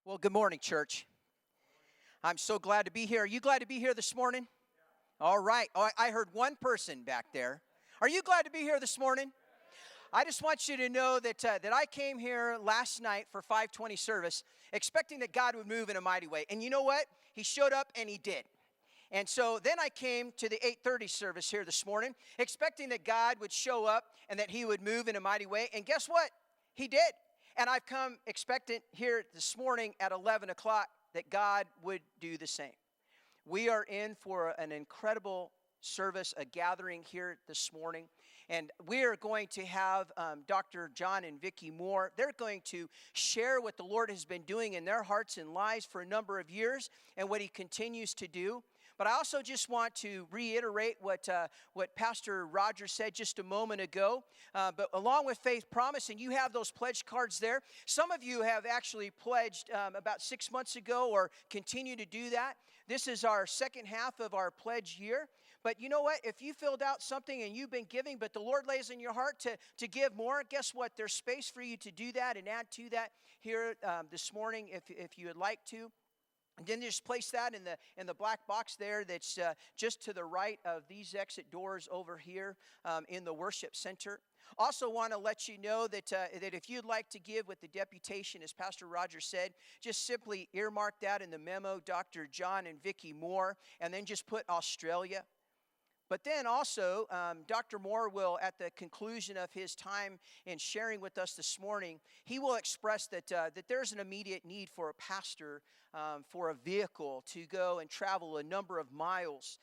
Well, good morning, church. I'm so glad to be here. Are you glad to be here this morning? All right. Oh, I heard one person back there. Are you glad to be here this morning? I just want you to know that I came here last night for 520 service expecting that God would move in a mighty way. And you know what? He showed up and he did. And so then I came to the 8:30 service here this morning expecting that God would show up and that he would move in a mighty way. And guess what? He did. And I've come expectant here this morning at 11 o'clock that God would do the same. We are in for an incredible service, a gathering here this morning. And we are going to have Dr. John and Vicki Moore. They're going to share what the Lord has been doing in their hearts and lives for a number of years and what he continues to do. But I also just want to reiterate what Pastor Roger said just a moment ago. But along with Faith Promise, and you have those pledge cards there. Some of you have actually pledged about 6 months ago or continue to do that. This is our second half of our pledge year. But you know what? If you filled out something and you've been giving, but the Lord lays in your heart to give more, guess what? There's space for you to do that and add to that here this morning if you would like to. And then just place that in the black box there that's just to the right of these exit doors over here in the worship center. Also want to let you know that if you'd like to give with the deputation, as Pastor Roger said, just simply earmark that in the memo, Dr. John and Vicki Moore, and then just put Australia. But then also, Dr. Moore will, at the conclusion of his time in sharing with us this morning, he will express that there's an immediate need for a pastor for a vehicle to go and travel a number of miles.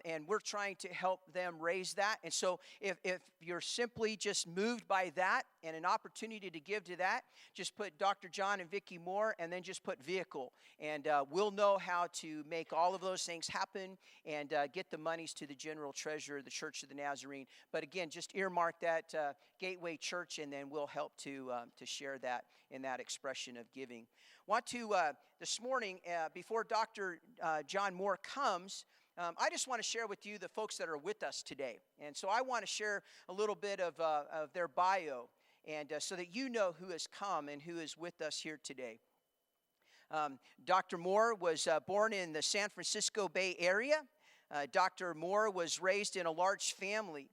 And we're trying to help them raise that. And so if you're simply just moved by that and an opportunity to give to that, just put Dr. John and Vicki Moore and then just put vehicle. And we'll know how to make all of those things happen and get the monies to the general treasurer, the Church of the Nazarene. But again, just earmark that Gateway Church, and then we'll help to share that in that expression of giving. Want to, this morning, before Dr. John Moore comes, I just want to share with you the folks that are with us today. And so I want to share a little bit of their bio, and so that you know who has come and who is with us here today. Dr. Moore was born in the San Francisco Bay Area. Dr. Moore was raised in a large family.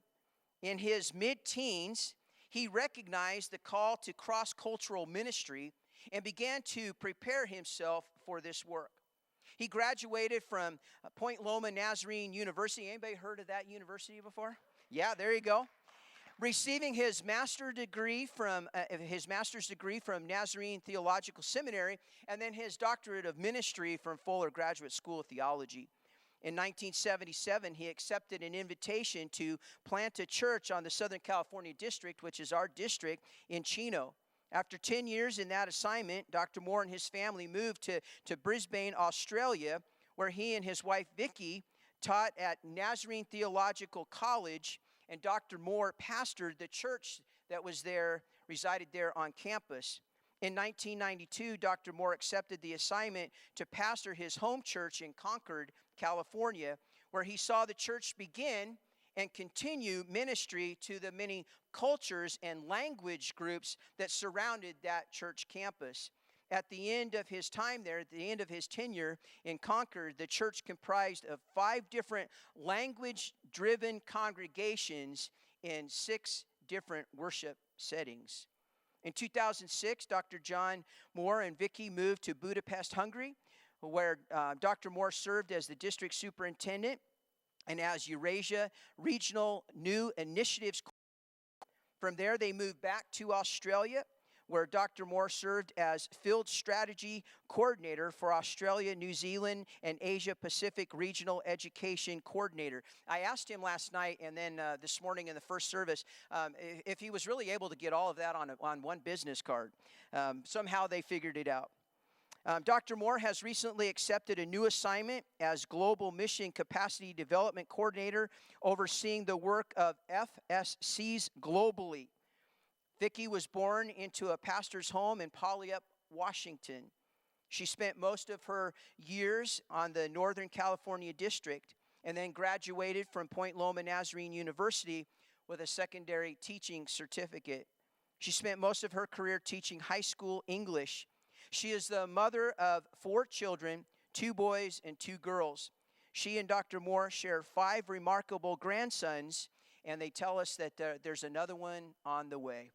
In his mid-teens, he recognized the call to cross-cultural ministry and began to prepare himself for this work. He graduated from Point Loma Nazarene University. Anybody heard of that university before? Yeah, there you go. Receiving his master's degree from Nazarene Theological Seminary, and then his doctorate of ministry from Fuller Graduate School of Theology. In 1977, he accepted an invitation to plant a church on the Southern California district, which is our district, in Chino. After 10 years in that assignment, Dr. Moore and his family moved to Brisbane, Australia, where he and his wife, Vicki, taught at Nazarene Theological College, and Dr. Moore pastored the church that was there, resided there on campus. In 1992, Dr. Moore accepted the assignment to pastor his home church in Concord, California, where he saw the church begin and continue ministry to the many cultures and language groups that surrounded that church campus. At the end of his time there, at the end of his tenure in Concord, the church comprised of 5 different language-driven congregations in 6 different worship settings. In 2006, Dr. John Moore and Vicki moved to Budapest, Hungary, where Dr. Moore served as the district superintendent and as Eurasia Regional New Initiatives. From there, they moved back to Australia, where Dr. Moore served as Field Strategy Coordinator for Australia, New Zealand, and Asia Pacific Regional Education Coordinator. I asked him last night and then this morning in the first service if he was really able to get all of that on one business card. Somehow they figured it out. Dr. Moore has recently accepted a new assignment as Global Mission Capacity Development Coordinator, overseeing the work of FSCs globally. Vicki was born into a pastor's home in Puyallup, Washington. She spent most of her years on the Northern California district and then graduated from Point Loma Nazarene University with a secondary teaching certificate. She spent most of her career teaching high school English. She is the mother of 4 children, 2 boys and 2 girls. She and Dr. Moore share 5 remarkable grandsons, and they tell us that there's another one on the way.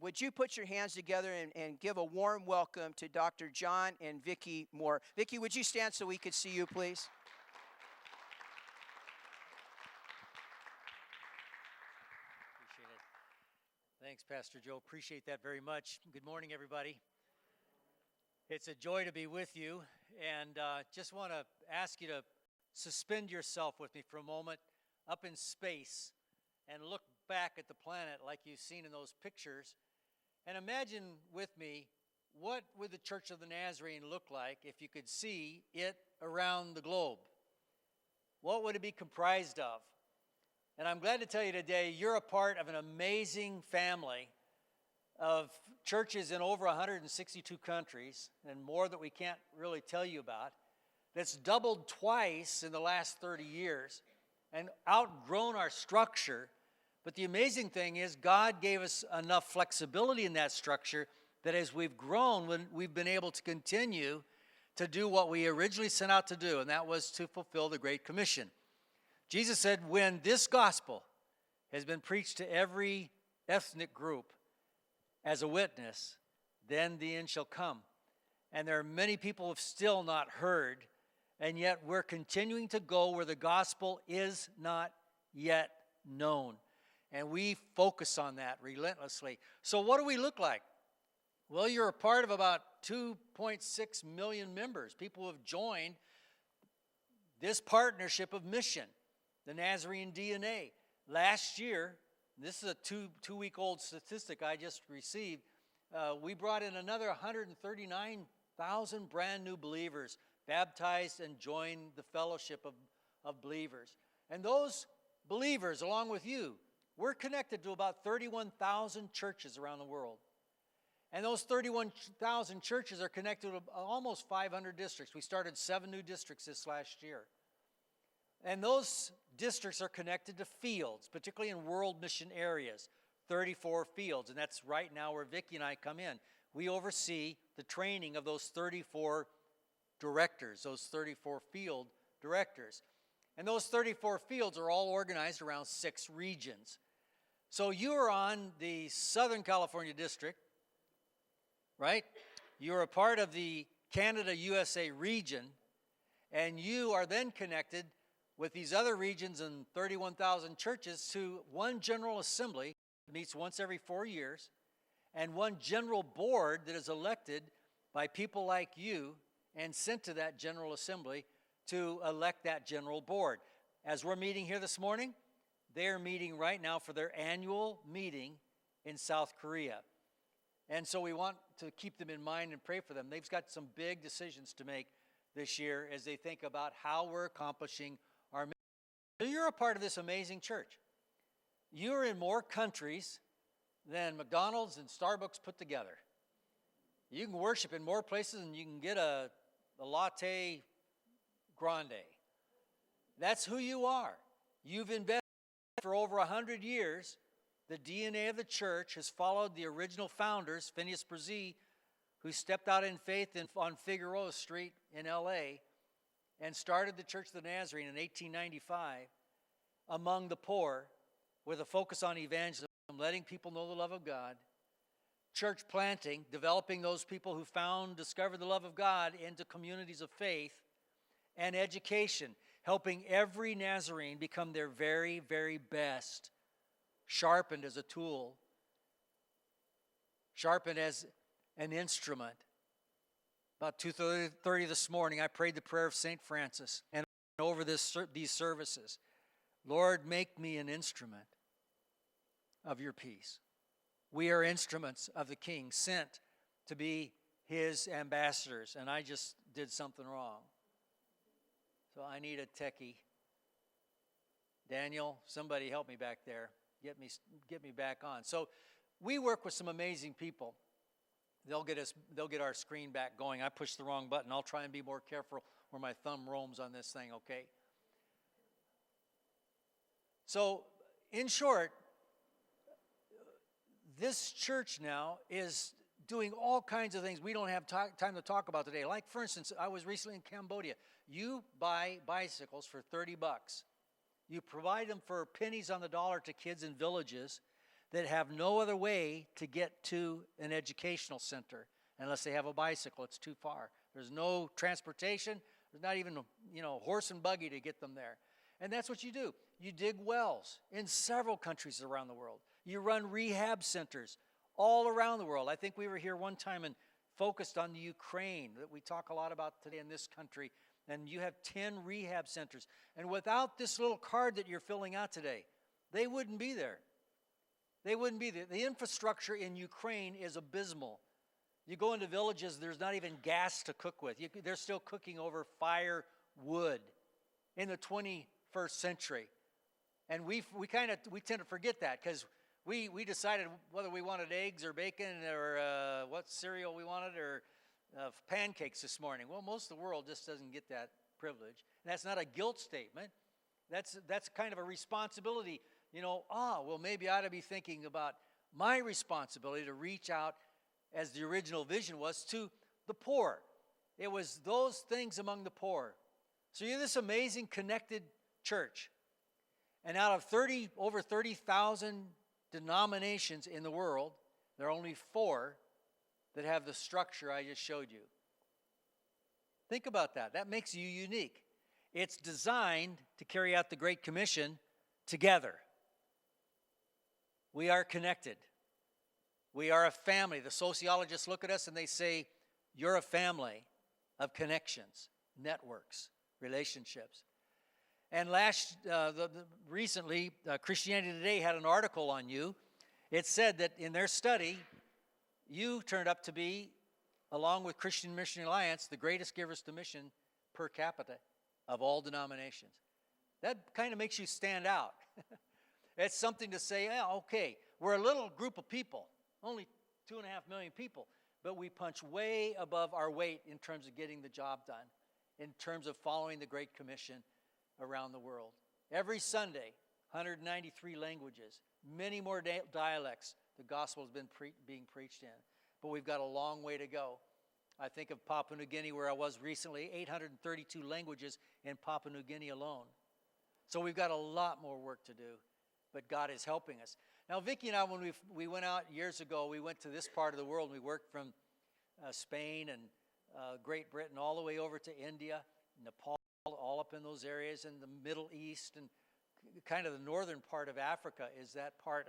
Would you put your hands together and give a warm welcome to Dr. John and Vicki Moore? Vicki, would you stand so we could see you, please? Appreciate it. Thanks, Pastor Joe. Appreciate that very much. Good morning, everybody. It's a joy to be with you, and just want to ask you to suspend yourself with me for a moment up in space and look back at the planet like you've seen in those pictures. And imagine with me, what would the Church of the Nazarene look like if you could see it around the globe? What would it be comprised of? And I'm glad to tell you today, you're a part of an amazing family of churches in over 162 countries, and more that we can't really tell you about, that's doubled twice in the last 30 years and outgrown our structure. But the amazing thing is God gave us enough flexibility in that structure that as we've grown, we've been able to continue to do what we originally set out to do, and that was to fulfill the Great Commission. Jesus said, when this gospel has been preached to every ethnic group as a witness, then the end shall come. And there are many people who have still not heard, and yet we're continuing to go where the gospel is not yet known. And we focus on that relentlessly. So what do we look like? Well, you're a part of about 2.6 million members, people who have joined this partnership of mission, the Nazarene DNA. Last year, this is a two-week-old statistic I just received, we brought in another 139,000 brand new believers, baptized and joined the fellowship of believers. And those believers, along with you, we're connected to about 31,000 churches around the world. And those 31,000 churches are connected to almost 500 districts. We started 7 new districts this last year. And those districts are connected to fields, particularly in world mission areas, 34 fields. And that's right now where Vicki and I come in. We oversee the training of those 34 directors, those 34 field directors. And those 34 fields are all organized around 6 regions. So you are on the Southern California district, right? You're a part of the Canada-USA region, and you are then connected with these other regions and 31,000 churches to one General Assembly that meets once every 4 years, and one General Board that is elected by people like you and sent to that General Assembly to elect that General Board. As we're meeting here this morning, they're meeting right now for their annual meeting in South Korea. And so we want to keep them in mind and pray for them. They've got some big decisions to make this year as they think about how we're accomplishing our mission. So you're a part of this amazing church. You're in more countries than McDonald's and Starbucks put together. You can worship in more places than you can get a latte grande. That's who you are. You've invested for over 100 years. The DNA of the church has followed the original founders, Phineas Brzee, who stepped out in faith on Figueroa Street in L.A. and started the Church of the Nazarene in 1895 among the poor with a focus on evangelism, letting people know the love of God, church planting, developing those people who discovered the love of God into communities of faith, and education, helping every Nazarene become their very, very best, sharpened as a tool, sharpened as an instrument. About 2:30 this morning, I prayed the prayer of St. Francis, and over these services, Lord, make me an instrument of your peace. We are instruments of the King, sent to be his ambassadors, and I just did something wrong. So I need a techie. Daniel, somebody help me back there. Get me back on. So we work with some amazing people. They'll get our screen back going. I pushed the wrong button. I'll try and be more careful where my thumb roams on this thing, okay? So, in short, this church now is doing all kinds of things we don't have time to talk about today. Like, for instance, I was recently in Cambodia. You buy bicycles for $30. You provide them for pennies on the dollar to kids in villages that have no other way to get to an educational center unless they have a bicycle. It's too far. There's no transportation. There's not even, horse and buggy to get them there. And that's what you do. You dig wells in several countries around the world. You run rehab centers all around the world. I think we were here one time and focused on the Ukraine that we talk a lot about today in this country. And you have 10 rehab centers. And without this little card that you're filling out today, they wouldn't be there. They wouldn't be there. The infrastructure in Ukraine is abysmal. You go into villages, there's not even gas to cook with. They're still cooking over firewood in the 21st century. And we tend to forget that because we decided whether we wanted eggs or bacon or what cereal we wanted or pancakes this morning. Well, most of the world just doesn't get that privilege. And that's not a guilt statement. That's kind of a responsibility. Maybe I ought to be thinking about my responsibility to reach out, as the original vision was, to the poor. It was those things among the poor. So you're this amazing connected church. And out of over 30,000 denominations in the world, there are only 4 that have the structure I just showed you. Think about that. That makes you unique. It's designed to carry out the Great Commission together. We are connected. We are a family. The sociologists look at us and they say, you're a family of connections, networks, relationships. And recently, Christianity Today had an article on you. It said that in their study, you turned up to be, along with Christian Missionary Alliance, the greatest givers to mission per capita of all denominations. That kind of makes you stand out. It's something to say, okay, we're a little group of people, only 2.5 million people, but we punch way above our weight in terms of getting the job done, in terms of following the Great Commission around the world. Every Sunday, 193 languages, many more dialects the gospel has been being preached in. But we've got a long way to go. I think of Papua New Guinea, where I was recently, 832 languages in Papua New Guinea alone. So we've got a lot more work to do, but God is helping us. Now, Vicki and I, when we went out years ago, we went to this part of the world. We worked from Spain and Great Britain all the way over to India, Nepal, all up in those areas, in the Middle East, and kind of the northern part of Africa is that part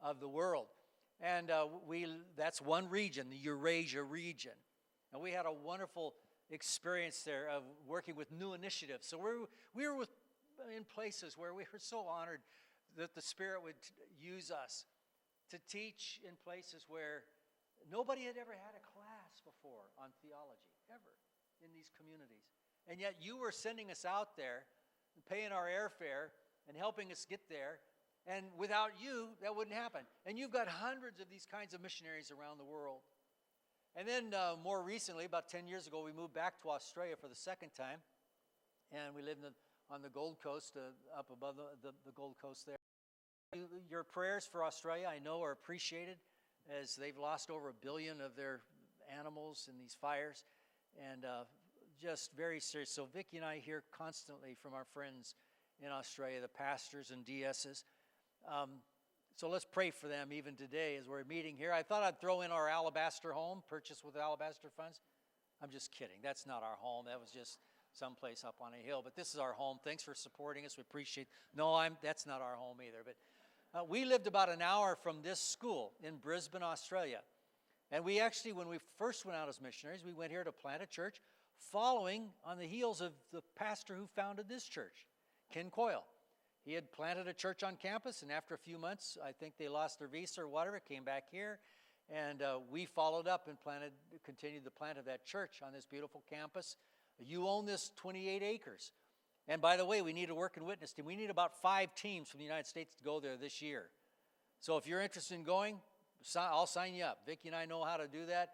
of the world. And that's one region, the Eurasia region. And we had a wonderful experience there of working with new initiatives. So we were in places where we were so honored that the Spirit would use us to teach in places where nobody had ever had a class before on theology, ever, in these communities. And yet you were sending us out there, and paying our airfare, and helping us get there. And without you, that wouldn't happen. And you've got hundreds of these kinds of missionaries around the world. And then more recently, about 10 years ago, we moved back to Australia for the second time. And we lived on the Gold Coast, up above the Gold Coast there. Your prayers for Australia, I know, are appreciated, as they've lost over 1 billion of their animals in these fires. And just very serious. So Vicki and I hear constantly from our friends in Australia, the pastors and DSs. So let's pray for them even today as we're meeting here. I thought I'd throw in our alabaster home, purchased with alabaster funds. I'm just kidding. That's not our home. That was just someplace up on a hill. But this is our home. Thanks for supporting us. We appreciate. No, that's not our home either. But we lived about an hour from this school in Brisbane, Australia. And we actually, when we first went out as missionaries, we went here to plant a church following on the heels of the pastor who founded this church, Ken Coyle. He had planted a church on campus, and after a few months, I think they lost their visa or whatever, came back here, and we followed up and continued the plant of that church on this beautiful campus. You own this 28 acres. And by the way, we need a work and witness team. We need about 5 teams from the United States to go there this year. So if you're interested in going, I'll sign you up. Vicki and I know how to do that.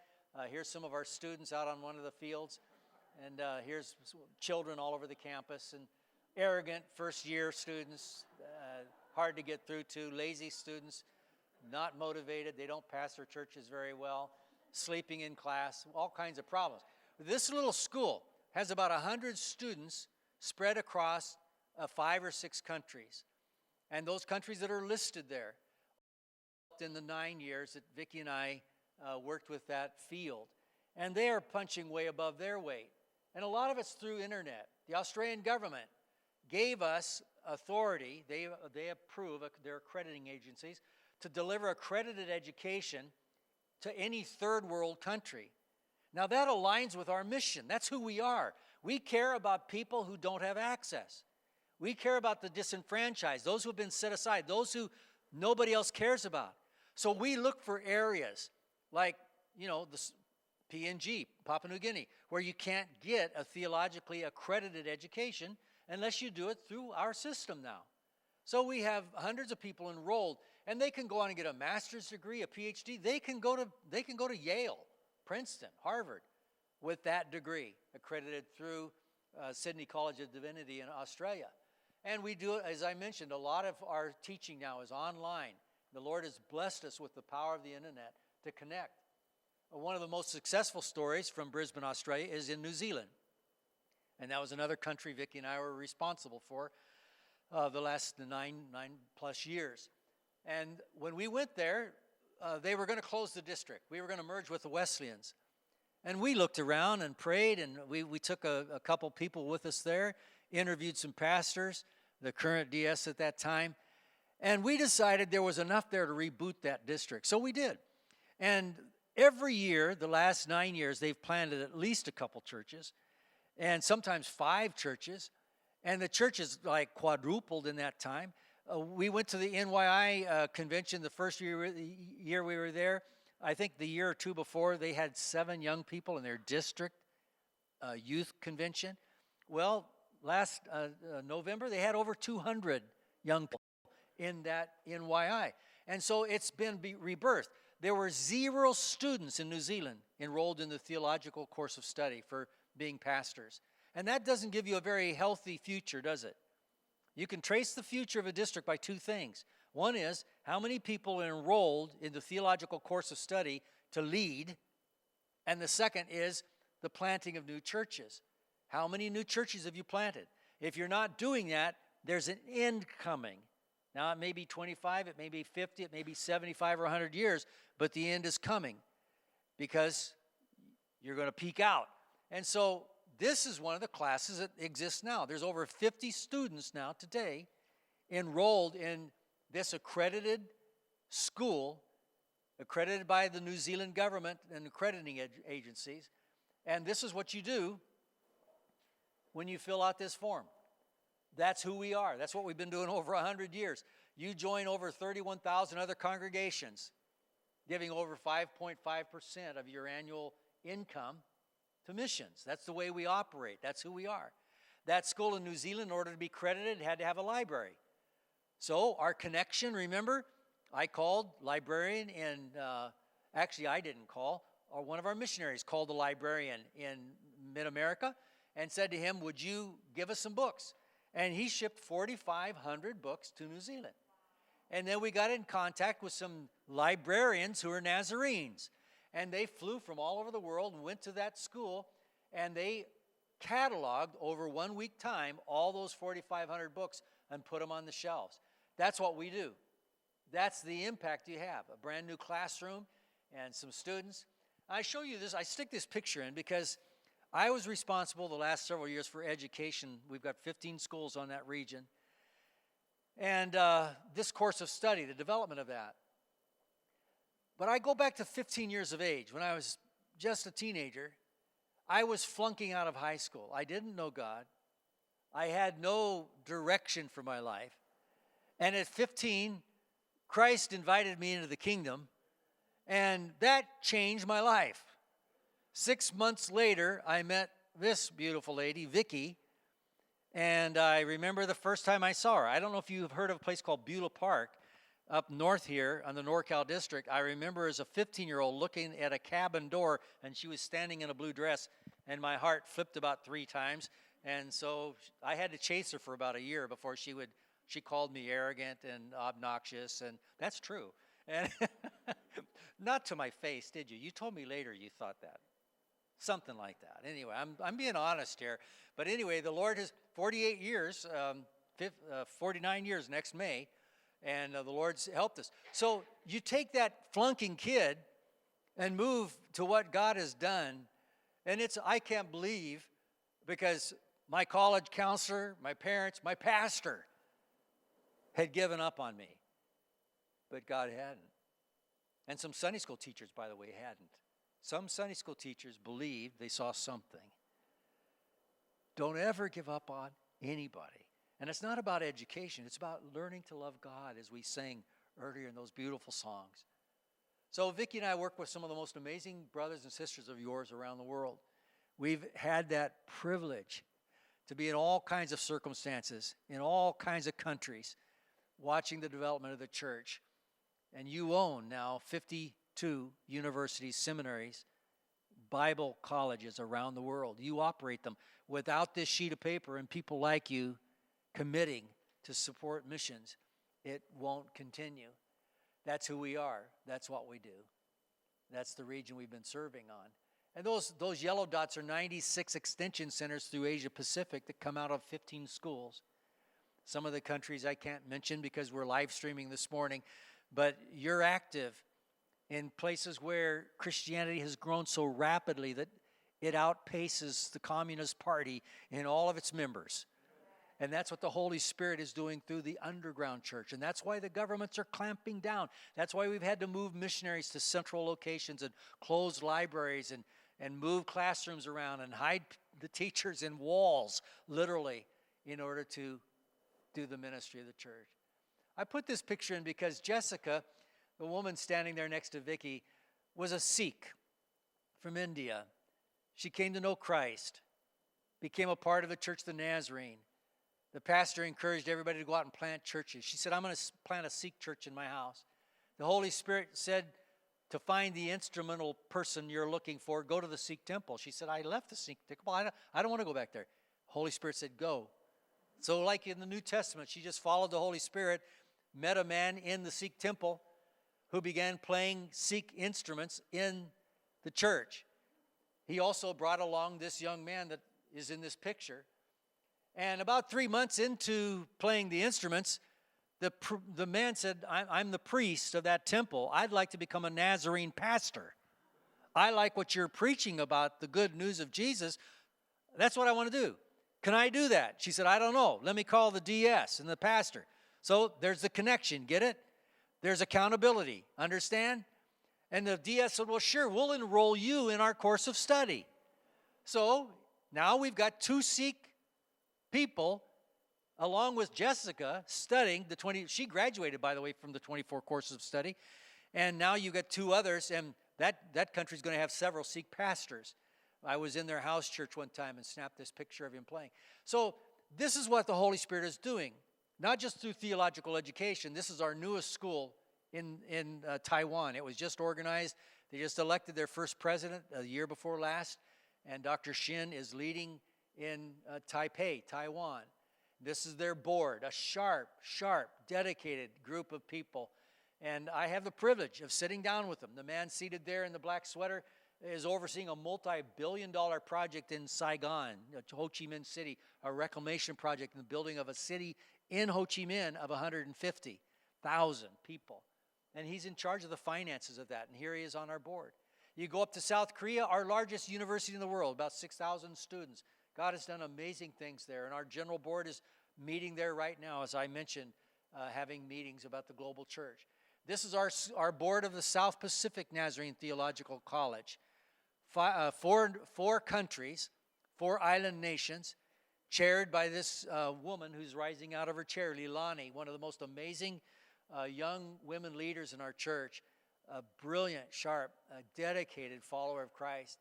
Here's some of our students out on one of the fields, and here's children all over the campus, and arrogant first-year students, hard to get through to, lazy students, not motivated. They don't pass their churches very well. sleeping in class, all kinds of problems. This little school has about 100 students spread across 5 or 6 countries. And those countries that are listed there, in the 9 years that Vicki and I worked with that field. And they are punching way above their weight. And a lot of it's through internet. The Australian government gave us authority, they approve, their accrediting agencies, to deliver accredited education to any third world country. Now that aligns with our mission. That's who we are. We care about people who don't have access. We care about the disenfranchised, those who have been set aside, those who nobody else cares about. So we look for areas like, the PNG, Papua New Guinea, where you can't get a theologically accredited education unless you do it through our system now. So we have hundreds of people enrolled, and they can go on and get a master's degree, a PhD. They can go to Yale, Princeton, Harvard with that degree, accredited through Sydney College of Divinity in Australia. And we do it, as I mentioned, a lot of our teaching now is online. The Lord has blessed us with the power of the internet to connect. One of the most successful stories from Brisbane, Australia, is in New Zealand. And that was another country Vicki and I were responsible for the last 9 plus years. And when we went there, they were going to close the district. We were going to merge with the Wesleyans. And we looked around and prayed, and we took a couple people with us there, interviewed some pastors, the current DS at that time, and we decided there was enough there to reboot that district. So we did. And every year, the last 9 years, they've planted at least a couple churches, and sometimes 5 churches, and the church is like quadrupled in that time. We went to the NYI convention the first year we were there. I think the year or two before, they had 7 young people in their district youth convention. Well, last November, they had over 200 young people in that NYI. And so it's been rebirthed. There were 0 students in New Zealand enrolled in the theological course of study for being pastors. And that doesn't give you a very healthy future, does it? You can trace the future of a district by 2 things. One is how many people are enrolled in the theological course of study to lead. And the second is the planting of new churches. How many new churches have you planted? If you're not doing that, there's an end coming. Now, it may be 25, it may be 50, it may be 75 or 100 years, but the end is coming because you're going to peak out. And so this is one of the classes that exists now. There's over 50 students now today enrolled in this accredited school, accredited by the New Zealand government and accrediting agencies. And this is what you do when you fill out this form. That's who we are. That's what we've been doing over 100 years. You join over 31,000 other congregations, giving over 5.5% of your annual income to missions. That's the way we operate. That's who we are. That school in New Zealand, in order to be credited, had to have a library. So our connection, remember, I called librarian actually I didn't call, or one of our missionaries called the librarian in Mid-America and said to him, would you give us some books? And he shipped 4,500 books to New Zealand. And then we got in contact with some librarians who are Nazarenes. And they flew from all over the world and went to that school, and they cataloged over 1 week time all those 4,500 books and put them on the shelves. That's what we do. That's the impact you have. A brand new classroom and some students. I show you this. I stick this picture in because I was responsible the last several years for education. We've got 15 schools on that region. And this course of study, the development of that. But I go back to 15 years of age. When I was just a teenager, I was flunking out of high school. I didn't know God. I had no direction for my life. And at 15, Christ invited me into the kingdom, and that changed my life. 6 months later, I met this beautiful lady, Vicki, and I remember the first time I saw her. I don't know if you've heard of a place called Beulah Park up north here on the NorCal district. I remember as a 15-year-old looking at a cabin door, and she was standing in a blue dress, and my heart flipped about 3 times. And so I had to chase her for about a year before she called me arrogant and obnoxious, and that's true. And Not to my face, did you? You told me later you thought that. Something like that. Anyway, I'm being honest here. But anyway, the Lord has 48 years, 49 years next May, and the Lord's helped us. So you take that flunking kid and move to what God has done, and I can't believe, because my college counselor, my parents, my pastor had given up on me, but God hadn't. And some Sunday school teachers, by the way, hadn't. Some Sunday school teachers believed they saw something. Don't ever give up on anybody. And it's not about education. It's about learning to love God, as we sang earlier in those beautiful songs. So Vicki and I work with some of the most amazing brothers and sisters of yours around the world. We've had that privilege to be in all kinds of circumstances, in all kinds of countries, watching the development of the church. And you own now 52 universities, seminaries, Bible colleges around the world. You operate them. Without this sheet of paper and people like you committing to support missions, it won't continue. That's who we are. That's what we do. That's the region we've been serving on. And those yellow dots are 96 extension centers through Asia Pacific that come out of 15 schools. Some of the countries I can't mention because we're live streaming this morning, but you're active in places where Christianity has grown so rapidly that it outpaces the Communist Party in all of its members. And that's what the Holy Spirit is doing through the underground church. And that's why the governments are clamping down. That's why we've had to move missionaries to central locations and close libraries and move classrooms around and hide the teachers in walls, literally, in order to do the ministry of the church. I put this picture in because Jessica, the woman standing there next to Vicki, was a Sikh from India. She came to know Christ, became a part of the church, the Nazarene. The pastor encouraged everybody to go out and plant churches. She said, I'm going to plant a Sikh church in my house. The Holy Spirit said, to find the instrumental person you're looking for, go to the Sikh temple. She said, I left the Sikh temple. I don't want to go back there. Holy Spirit said, go. So like in the New Testament, she just followed the Holy Spirit, met a man in the Sikh temple who began playing Sikh instruments in the church. He also brought along this young man that is in this picture. And about 3 months into playing the instruments, the man said, I'm the priest of that temple. I'd like to become a Nazarene pastor. I like what you're preaching about, the good news of Jesus. That's what I want to do. Can I do that? She said, I don't know. Let me call the DS and the pastor. So there's the connection. Get it? There's accountability. Understand? And the DS said, well, sure, we'll enroll you in our course of study. So now we've got 2 Sikh people, along with Jessica, studying the 20. She graduated, by the way, from the 24 courses of study. And now you got 2 others, and that country's going to have several Sikh pastors. I was in their house church one time and snapped this picture of him playing. So this is what the Holy Spirit is doing, not just through theological education. This is our newest school in Taiwan. It was just organized. They just elected their first president a year before last, and Dr. Shin is leading in Taipei, Taiwan. This is their board, a sharp, dedicated group of people. And I have the privilege of sitting down with them. The man seated there in the black sweater is overseeing a multi-billion-dollar project in Saigon, Ho Chi Minh City, a reclamation project in the building of a city in Ho Chi Minh of 150,000 people. And he's in charge of the finances of that, and here he is on our board. You go up to South Korea, our largest university in the world, about 6,000 students. God has done amazing things there, and our general board is meeting there right now, as I mentioned, having meetings about the global church. This is our board of the South Pacific Nazarene Theological College. 4 countries, 4 island nations, chaired by this woman who's rising out of her chair, Lilani, one of the most amazing young women leaders in our church, a brilliant, sharp, dedicated follower of Christ.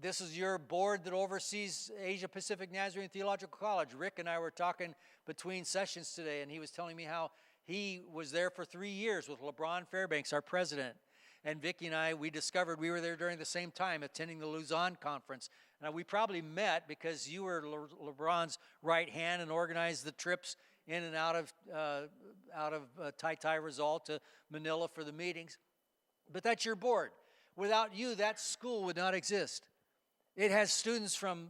This is your board that oversees Asia Pacific Nazarene Theological College. Rick and I were talking between sessions today, and he was telling me how he was there for 3 years with LeBron Fairbanks, our president. And Vicki and I, we discovered we were there during the same time, attending the Luzon conference. Now, we probably met because you were LeBron's right hand and organized the trips in and out of Tai Rizal to Manila for the meetings. But that's your board. Without you, that school would not exist. It has students from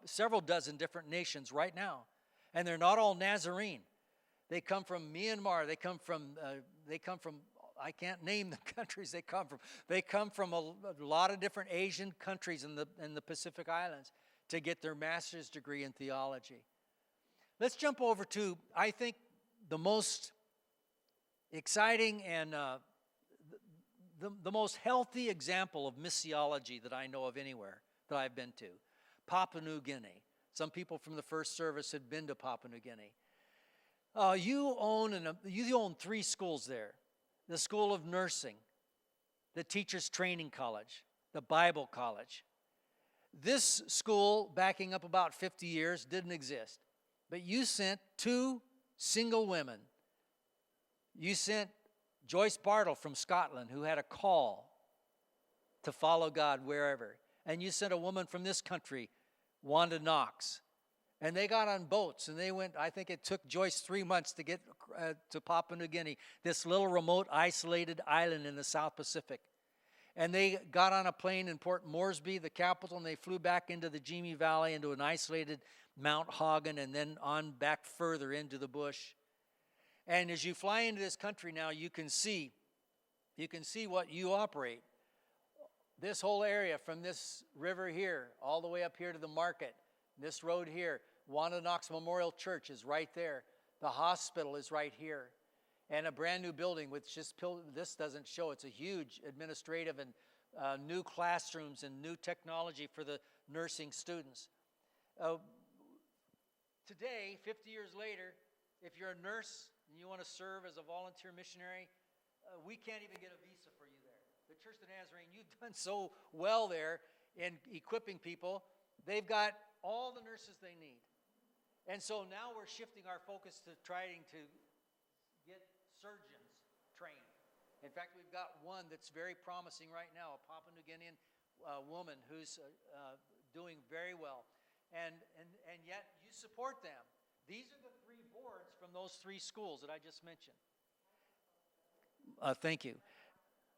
several dozen different nations right now. And they're not all Nazarene. They come from Myanmar. They come from, I can't name the countries they come from. They come from a lot of different Asian countries in the Pacific Islands to get their master's degree in theology. Let's jump over to, I think, the most exciting and the most healthy example of missiology that I know of anywhere that I've been to, Papua New Guinea. Some people from the first service had been to Papua New Guinea. You own 3 schools there: the School of Nursing, the Teachers Training College, the Bible College. This school, backing up about 50 years, didn't exist. But you sent 2 single women. You sent Joyce Bartle from Scotland, who had a call to follow God wherever. And you sent a woman from this country, Wanda Knox. And they got on boats, and they went, I think it took Joyce 3 months to get to Papua New Guinea, this little remote, isolated island in the South Pacific. And they got on a plane in Port Moresby, the capital, and they flew back into the Gimi Valley, into an isolated Mount Hagen, and then on back further into the bush. And as you fly into this country now, you can see what you operate. This whole area, from this river here, all the way up here to the market, this road here, Wanda Knox Memorial Church is right there. The hospital is right here. And a brand new building with this doesn't show. It's a huge administrative and new classrooms and new technology for the nursing students. Today, 50 years later, if you're a nurse and you want to serve as a volunteer missionary, we can't even get a visa for you there. The Church of Nazarene, you've done so well there in equipping people. They've got all the nurses they need. And so now we're shifting our focus to trying to get surgeons trained. In fact, we've got one that's very promising right now, a Papua New Guinean woman who's doing very well. And yet you support them. These are the 3 boards from those 3 schools that I just mentioned. Thank you.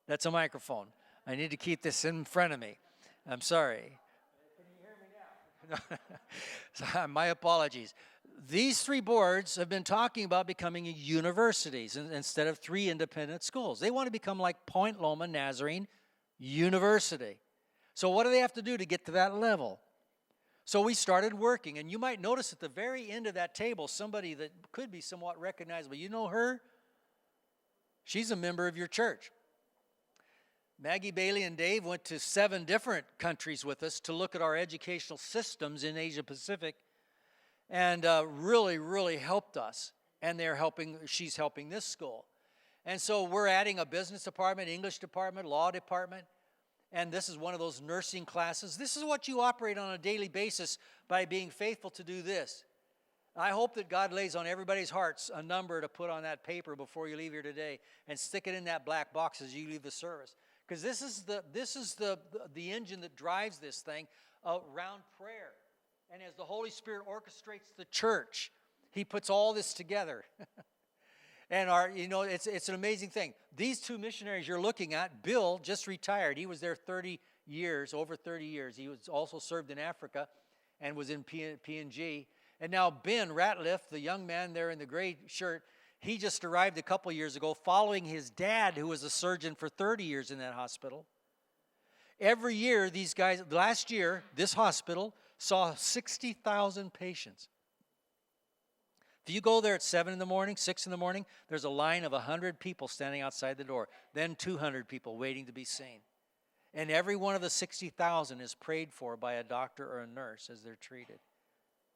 That's a microphone. I need to keep this in front of me. I'm sorry. Can you hear me now? My apologies. These 3 boards have been talking about becoming universities instead of 3 independent schools. They want to become like Point Loma Nazarene University. So what do they have to do to get to that level? So we started working, and you might notice at the very end of that table somebody that could be somewhat recognizable. You know her? She's a member of your church. Maggie, Bailey, and Dave went to 7 different countries with us to look at our educational systems in Asia Pacific, and really, really helped us. And she's helping this school. And so we're adding a business department, English department, law department, and this is one of those nursing classes. This is what you operate on a daily basis by being faithful to do this. I hope that God lays on everybody's hearts a number to put on that paper before you leave here today and stick it in that black box as you leave the service. Because this is the engine that drives this thing around prayer. And as the Holy Spirit orchestrates the church, He puts all this together. And it's an amazing thing. These 2 missionaries you're looking at, Bill just retired. He was there over 30 years. He was also served in Africa and was in PNG. And now Ben Ratliff, the young man there in the gray shirt, he just arrived a couple years ago following his dad, who was a surgeon for 30 years in that hospital. Every year, last year, this hospital saw 60,000 patients. If you go there at 7 in the morning, 6 in the morning, there's a line of 100 people standing outside the door, then 200 people waiting to be seen. And every one of the 60,000 is prayed for by a doctor or a nurse as they're treated.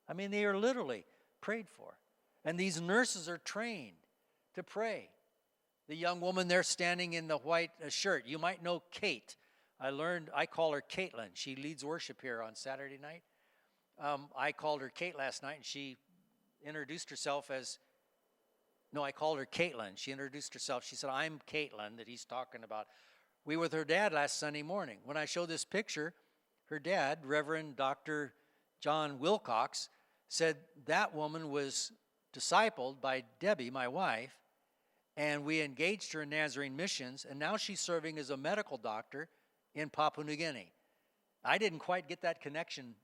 I mean, they are literally prayed for. And these nurses are trained to pray. The young woman there standing in the white shirt, you might know Kate. I call her Caitlin. She leads worship here on Saturday night. I called her Kate last night, and she introduced herself I called her Caitlin. She introduced herself. She said, I'm Caitlin that he's talking about. We were with her dad last Sunday morning. When I showed this picture, her dad, Reverend Dr. John Wilcox, said that woman was discipled by Debbie, my wife, And we engaged her in Nazarene Missions, and now she's serving as a medical doctor in Papua New Guinea. I didn't quite get that connection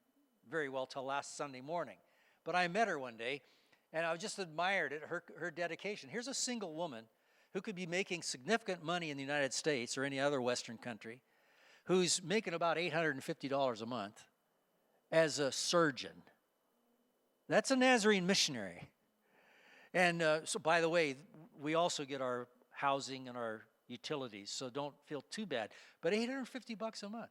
very well till last Sunday morning. But I met her one day, and I just admired it, her dedication. Here's a single woman who could be making significant money in the United States or any other Western country, who's making about $850 a month as a surgeon. That's a Nazarene missionary. And so, by the way, we also get our housing and our utilities, so don't feel too bad. But $850 a month.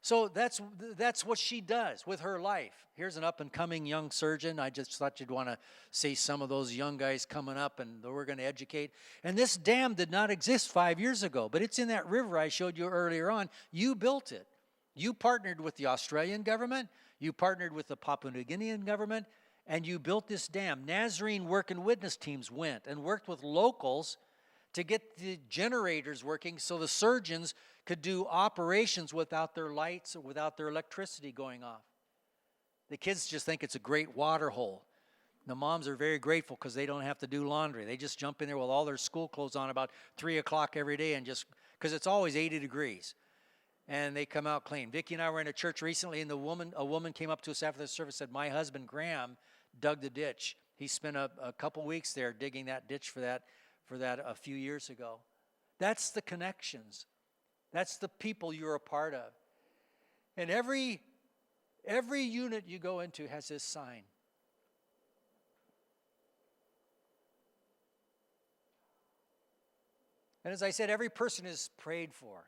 So that's what she does with her life. Here's an up-and-coming young surgeon. I just thought you'd want to see some of those young guys coming up, and we're going to educate. And this dam did not exist 5 years ago, but it's in that river I showed you earlier on. You built it. You partnered with the Australian government. You partnered with the Papua New Guinean government, and you built this dam. Nazarene Work and Witness teams went and worked with locals to get the generators working so the surgeons could do operations without their lights or without their electricity going off. The kids just think it's a great water hole. The moms are very grateful because they don't have to do laundry. They just jump in there with all their school clothes on about 3 o'clock every day, and just because it's always 80 degrees. And they come out clean. Vicki and I were in a church recently, and a woman came up to us after the service and said, my husband Graham dug the ditch. He spent a couple weeks there digging that ditch for that a few years ago. That's the connections. That's the people you're a part of. And every unit you go into has this sign. And as I said, every person is prayed for.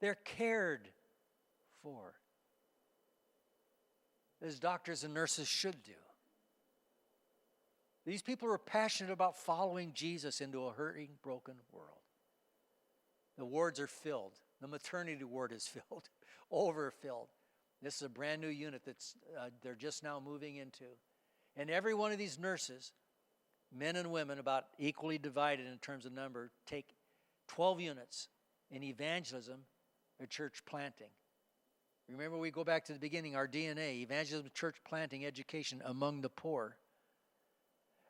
They're cared for, as doctors and nurses should do. These people are passionate about following Jesus into a hurting, broken world. The wards are filled. The maternity ward is filled, overfilled. This is a brand new unit that's they're just now moving into. And every one of these nurses, men and women, about equally divided in terms of number, take 12 units in evangelism or church planting. Remember, we go back to the beginning, our DNA, evangelism, church planting, education among the poor.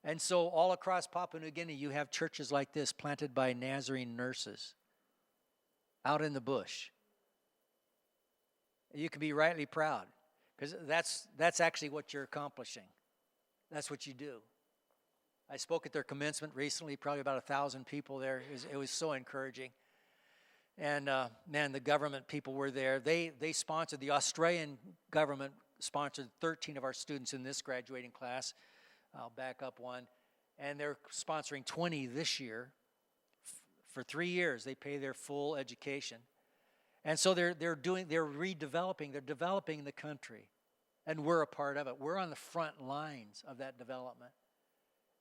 And so all across Papua New Guinea, you have churches like this planted by Nazarene nurses out in the bush. You can be rightly proud because that's actually what you're accomplishing. That's what you do. I spoke at their commencement recently, probably about 1,000 people there. It was so encouraging. And man, the government people were there. They sponsored, the Australian government sponsored 13 of our students in this graduating class. I'll back up one. And they're sponsoring 20 this year. For 3 years, they pay their full education. And so they're redeveloping, they're developing the country. And we're a part of it. We're on the front lines of that development.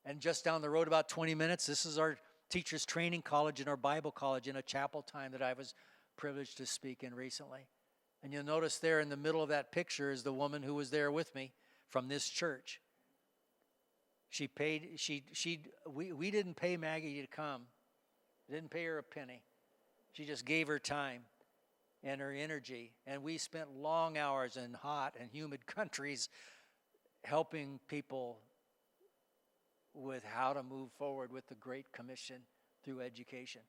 And just down the road about 20 minutes, this is our teachers training college and our Bible college in a chapel time that I was privileged to speak in recently. And you'll notice there in the middle of that picture is the woman who was there with me from this church. We didn't pay Maggie to come. Didn't pay her a penny. She just gave her time and her energy. And we spent long hours in hot and humid countries helping people with how to move forward with the Great Commission through education.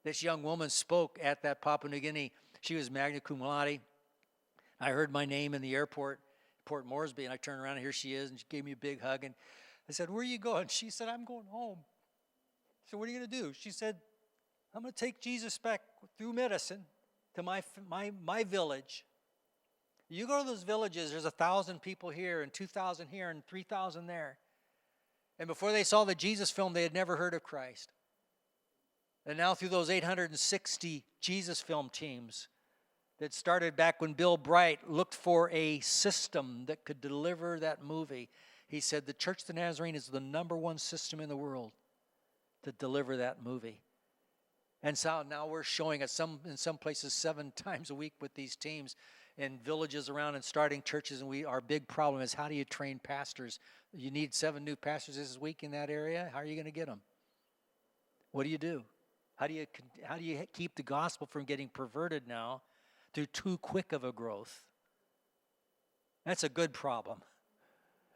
This young woman spoke at that Papua New Guinea. She was magna cum laude. I heard my name in the airport, Port Moresby, and I turned around and here she is, and she gave me a big hug. And I said, "Where are you going?" She said, "I'm going home." So what are you going to do? She said, "I'm going to take Jesus back through medicine to my village." You go to those villages, there's 1,000 people here and 2,000 here and 3,000 there. And before they saw the Jesus film, they had never heard of Christ. And now through those 860 Jesus film teams that started back when Bill Bright looked for a system that could deliver that movie, he said the Church of the Nazarene is the #1 system in the world to deliver that movie. And so now we're showing it in some places 7 times a week with these teams in villages around and starting churches. And our big problem is, how do you train pastors? You need 7 new pastors this week in that area. How are you going to get them? What do you do? How do you keep the gospel from getting perverted now through too quick of a growth? That's a good problem.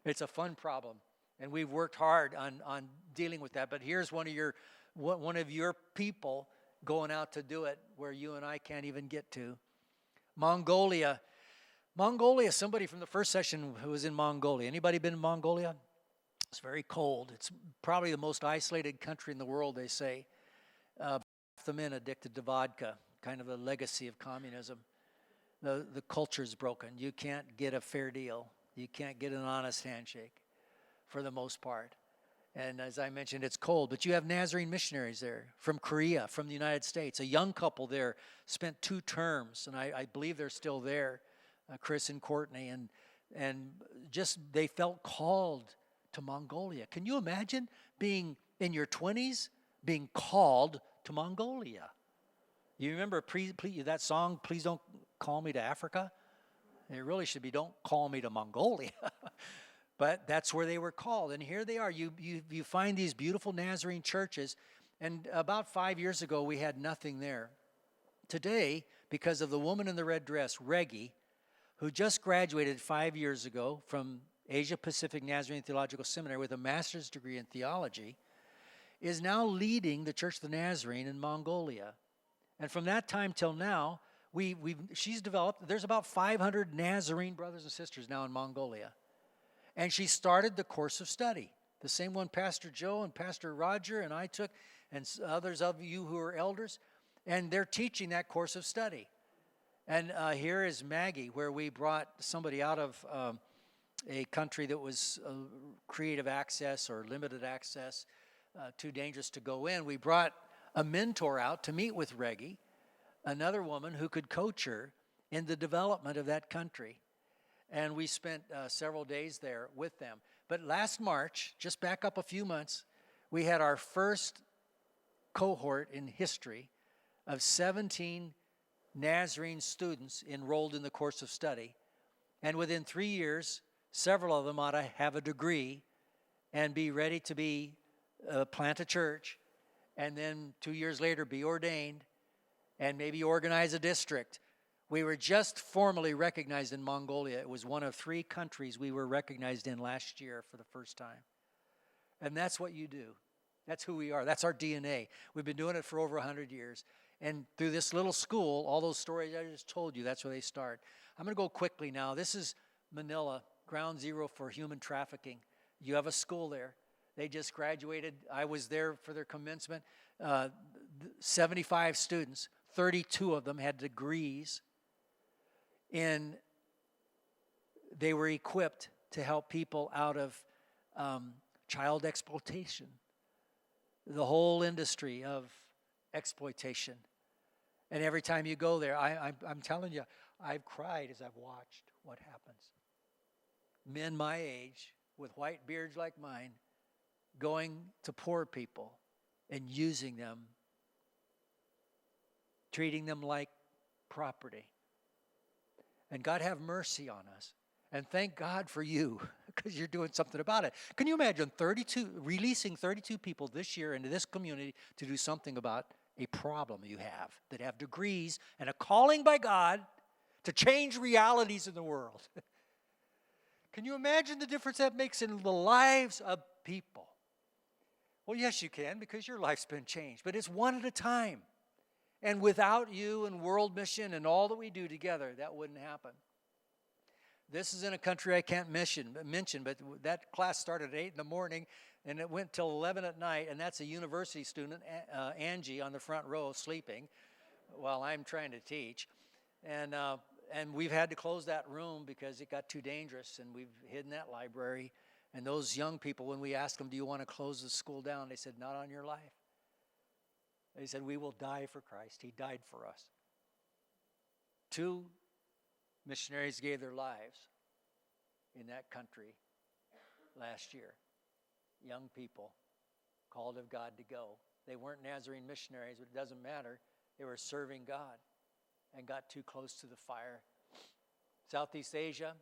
It's a fun problem. And we've worked hard on dealing with that. But here's one of your people going out to do it where you and I can't even get to. Mongolia. Mongolia, somebody from the first session who was in Mongolia. Anybody been in Mongolia? It's very cold. It's probably the most isolated country in the world, they say. The men addicted to vodka, kind of a legacy of communism. The culture's broken. You can't get a fair deal. You can't get an honest handshake for the most part. And as I mentioned, it's cold. But you have Nazarene missionaries there from Korea, from the United States. A young couple there spent 2 terms, and I believe they're still there, Chris and Courtney. And just they felt called to Mongolia. Can you imagine being in your 20s, being called to Mongolia? You remember that song, Please Don't Call Me to Africa? It really should be Don't Call Me to Mongolia. But that's where they were called. And here they are. You find these beautiful Nazarene churches. And about 5 years ago, we had nothing there. Today, because of the woman in the red dress, Reggie, who just graduated 5 years ago from Asia Pacific Nazarene Theological Seminary with a master's degree in theology, is now leading the Church of the Nazarene in Mongolia. And from that time till now, she's developed, there's about 500 Nazarene brothers and sisters now in Mongolia. And she started the course of study, the same one Pastor Joe and Pastor Roger and I took, and others of you who are elders, and they're teaching that course of study. And here is Maggie, where we brought somebody out of a country that was creative access or limited access, too dangerous to go in. We brought a mentor out to meet with Reggie, another woman who could coach her in the development of that country. And we spent several days there with them. But last March, just back up a few months, we had our first cohort in history of 17 Nazarene students enrolled in the course of study. And within 3 years, several of them ought to have a degree and be ready to plant a church, and then 2 years later be ordained and maybe organize a district. We were just formally recognized in Mongolia. It was one of 3 countries we were recognized in last year for the first time. And that's what you do. That's who we are. That's our DNA. We've been doing it for over 100 years. And through this little school, all those stories I just told you, that's where they start. I'm going to go quickly now. This is Manila, ground zero for human trafficking. You have a school there. They just graduated. I was there for their commencement. 75 students, 32 of them had degrees. And they were equipped to help people out of child exploitation, the whole industry of exploitation. And every time you go there, I'm telling you, I've cried as I've watched what happens. Men my age, with white beards like mine, going to poor people and using them, treating them like property. And God have mercy on us. And thank God for you, because you're doing something about it. Can you imagine releasing 32 people this year into this community to do something about a problem you have, that have degrees and a calling by God to change realities in the world? Can you imagine the difference that makes in the lives of people? Well, yes, you can, because your life's been changed. But it's one at a time. And without you and World Mission and all that we do together, that wouldn't happen. This is in a country I can't mention, but that class started at 8 in the morning, and it went till 11 at night, and that's a university student, Angie, on the front row sleeping while I'm trying to teach. And we've had to close that room because it got too dangerous, and we've hidden that library. And those young people, when we asked them, do you want to close the school down? They said, not on your life. They said, we will die for Christ. He died for us. 2 missionaries gave their lives in that country last year. Young people called of God to go. They weren't Nazarene missionaries, but it doesn't matter. They were serving God and got too close to the fire. Southeast Asia,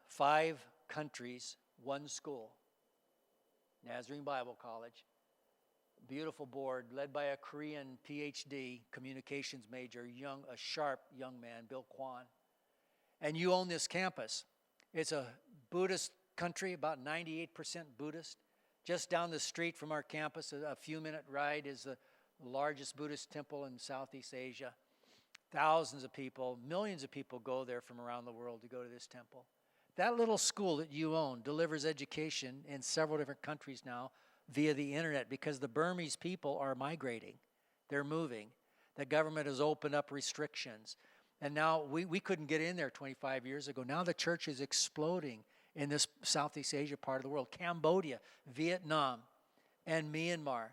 5 countries, 1 school, Nazarene Bible College. Beautiful board led by a Korean PhD, communications major, a sharp young man, Bill Kwan. And you own this campus. It's a Buddhist country, about 98% Buddhist. Just down the street from our campus, a few-minute ride, is the largest Buddhist temple in Southeast Asia. Thousands of people, millions of people go there from around the world to go to this temple. That little school that you own delivers education in several different countries now via the internet because the Burmese people are migrating. They're moving. The government has opened up restrictions. And now we couldn't get in there 25 years ago. Now the church is exploding in this Southeast Asia part of the world. Cambodia, Vietnam, and Myanmar.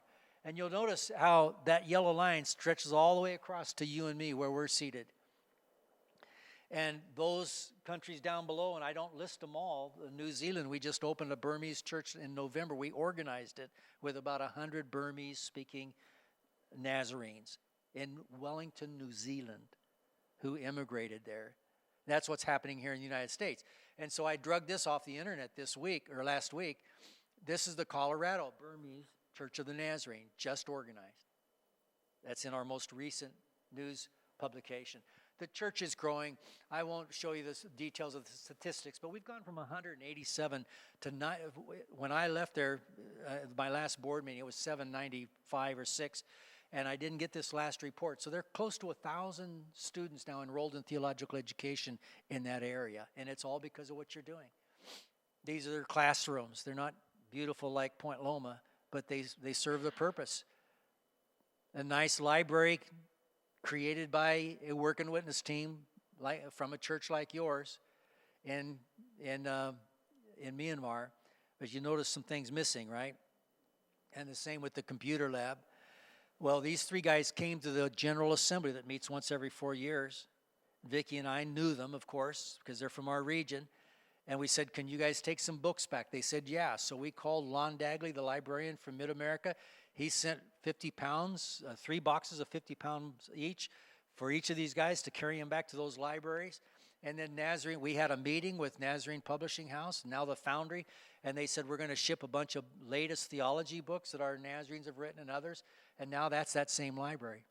And you'll notice how that yellow line stretches all the way across to you and me where we're seated. And those countries down below, and I don't list them all, New Zealand, we just opened a Burmese church in November. We organized it with about 100 Burmese-speaking Nazarenes in Wellington, New Zealand, who immigrated there. That's what's happening here in the United States. And so I drug this off the internet this week, or last week. This is the Colorado Burmese Church of the Nazarene, just organized. That's in our most recent news publication. The church is growing. I won't show you the details of the statistics, but we've gone from 187 to 9. When I left there, my last board meeting, it was 795 or 6, and I didn't get this last report. So they're close to 1,000 students now enrolled in theological education in that area, and it's all because of what you're doing. These are their classrooms. They're not beautiful like Point Loma, but they serve the purpose. A nice library created by a work and witness team from a church like yours in Myanmar. But you notice some things missing, right? And the same with the computer lab. Well, these three guys came to the General Assembly that meets once every 4 years. Vicki and I knew them, of course, because they're from our region. And we said, can you guys take some books back? They said, yeah. So we called Lon Dagley, the librarian from Mid-America. He sent 50 pounds, 3 boxes of 50 pounds each for each of these guys to carry them back to those libraries. And then Nazarene, we had a meeting with Nazarene Publishing House, now the Foundry, and they said we're going to ship a bunch of latest theology books that our Nazarenes have written and others. And now that's that same library.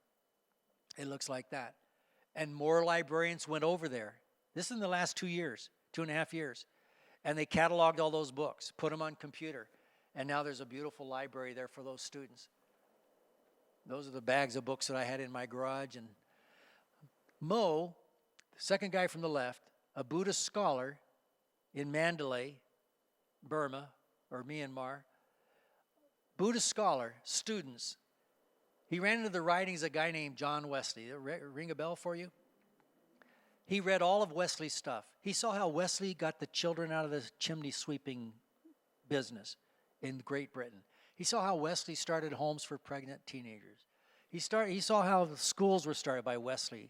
It looks like that. And more librarians went over there. This is in the last 2 years. 2.5 years. And they cataloged all those books, put them on computer. And now there's a beautiful library there for those students. Those are the bags of books that I had in my garage. And Mo, the second guy from the left, a Buddhist scholar in Mandalay, Burma, or Myanmar. Buddhist scholar, students. He ran into the writings of a guy named John Wesley. Ring a bell for you? He read all of Wesley's stuff. He saw how Wesley got the children out of the chimney sweeping business in Great Britain. He saw how Wesley started homes for pregnant teenagers. He saw how the schools were started by Wesley.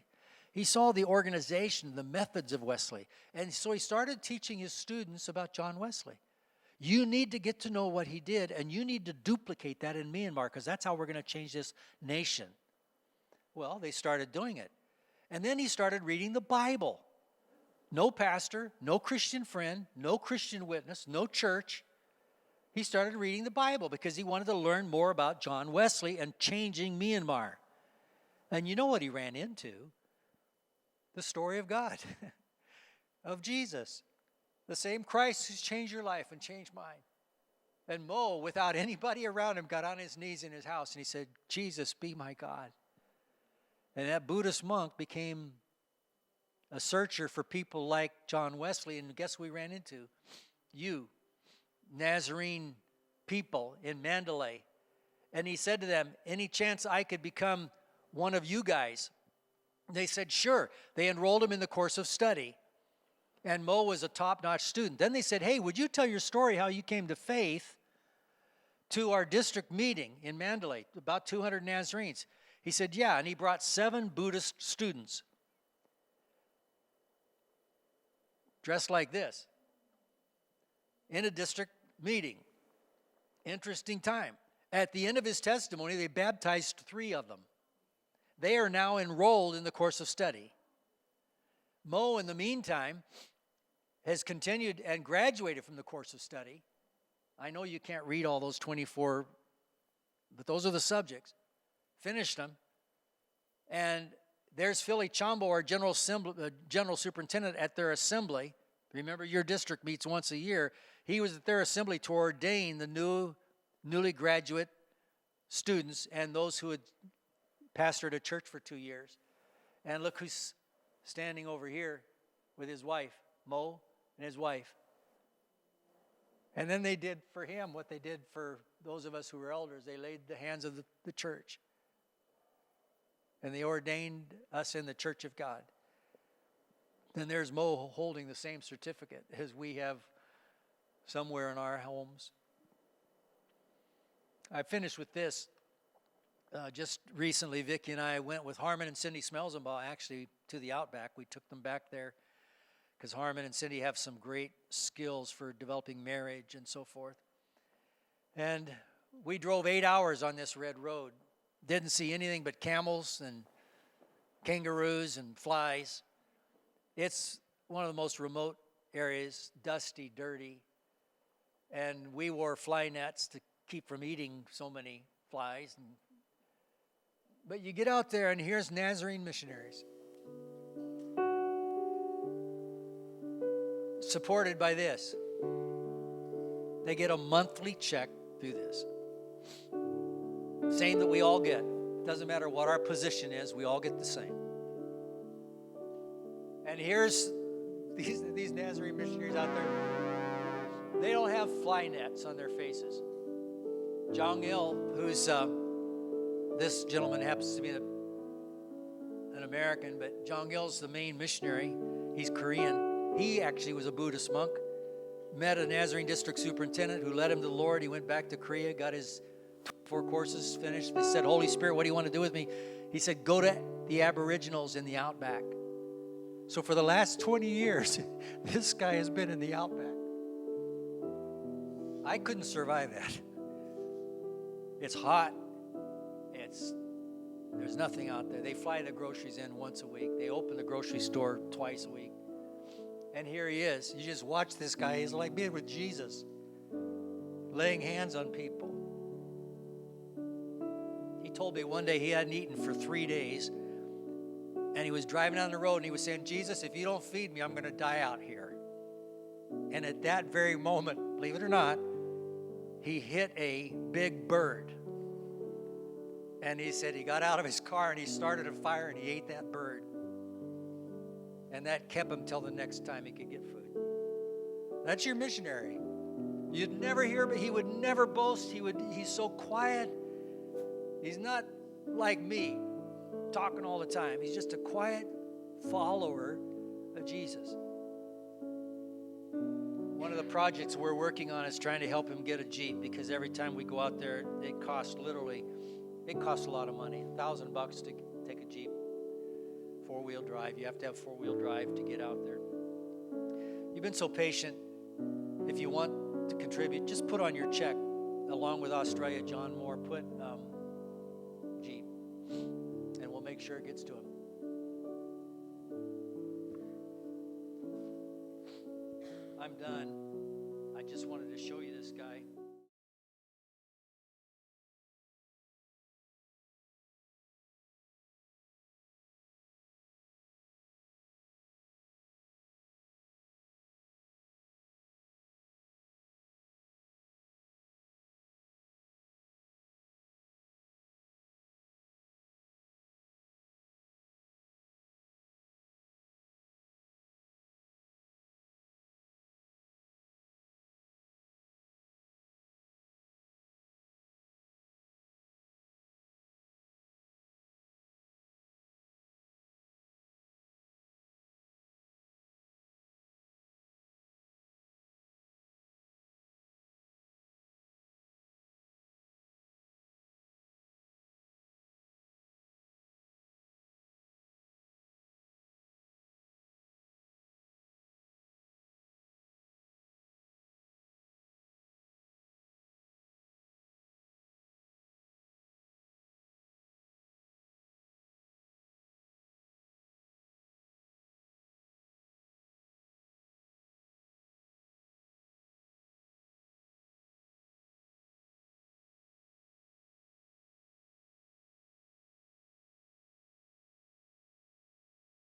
He saw the organization, the methods of Wesley. And so he started teaching his students about John Wesley. You need to get to know what he did, and you need to duplicate that in Myanmar, because that's how we're going to change this nation. Well, they started doing it. And then he started reading the Bible. No pastor, no Christian friend, no Christian witness, no church. He started reading the Bible because he wanted to learn more about John Wesley and changing Myanmar. And you know what he ran into? The story of God, of Jesus. The same Christ who's changed your life and changed mine. And Mo, without anybody around him, got on his knees in his house and he said, Jesus, be my God. And that Buddhist monk became a searcher for people like John Wesley. And guess who we ran into? You, Nazarene people in Mandalay. And he said to them, any chance I could become one of you guys? They said, sure. They enrolled him in the course of study. And Mo was a top-notch student. Then they said, hey, would you tell your story how you came to faith to our district meeting in Mandalay, about 200 Nazarenes? He said, yeah, and he brought 7 Buddhist students dressed like this in a district meeting. Interesting time. At the end of his testimony, they baptized 3 of them. They are now enrolled in the course of study. Mo, in the meantime, has continued and graduated from the course of study. I know you can't read all those 24, but those are the subjects. Finished them. And there's Philly Chambo, our general superintendent, at their assembly. Remember, your district meets once a year. He was at their assembly to ordain the newly graduate students and those who had pastored a church for 2 years. And look who's standing over here with his wife, Mo, and his wife. And then they did for him what they did for those of us who were elders. They laid the hands of the church. And they ordained us in the church of God. Then there's Mo holding the same certificate as we have somewhere in our homes. I finished with this. Just recently, Vicki and I went with Harmon and Cindy Smelzenbaugh actually to the Outback. We took them back there because Harmon and Cindy have some great skills for developing marriage and so forth. And we drove 8 hours on this red road. Didn't see anything but camels and kangaroos and flies. It's one of the most remote areas, dusty, dirty. And we wore fly nets to keep from eating so many flies. But you get out there and here's Nazarene missionaries. Supported by this. They get a monthly check through this. Same that we all get. Doesn't matter what our position is, we all get the same. And here's these Nazarene missionaries out there. They don't have fly nets on their faces. Jong Il, who's this gentleman happens to be an American, but Jong Il's the main missionary. He's Korean. He actually was a Buddhist monk. Met a Nazarene district superintendent who led him to the Lord. He went back to Korea, got his 4 courses finished. They said, Holy Spirit, what do you want to do with me? He said, go to the Aboriginals in the Outback. So for the last 20 years, this guy has been in the Outback. I couldn't survive that. It's hot. There's nothing out there. They fly the groceries in once a week. They open the grocery store twice a week. And here he is. You just watch this guy. He's like being with Jesus, laying hands on people. He told me one day he hadn't eaten for 3 days. And he was driving down the road and he was saying, Jesus, if you don't feed me, I'm going to die out here. And at that very moment, believe it or not, he hit a big bird. And he said he got out of his car and he started a fire and he ate that bird. And that kept him till the next time he could get food. That's your missionary. You'd never hear, but he would never boast. He's so quiet. He's not like me, talking all the time. He's just a quiet follower of Jesus. One of the projects we're working on is trying to help him get a Jeep because every time we go out there, it costs a lot of money. $1,000 to take a Jeep, 4-wheel drive. You have to have 4-wheel drive to get out there. You've been so patient. If you want to contribute, just put on your check, along with Australia, John Moore, put Jeep, and we'll make sure it gets to him. I'm done. I just wanted to show you this guy.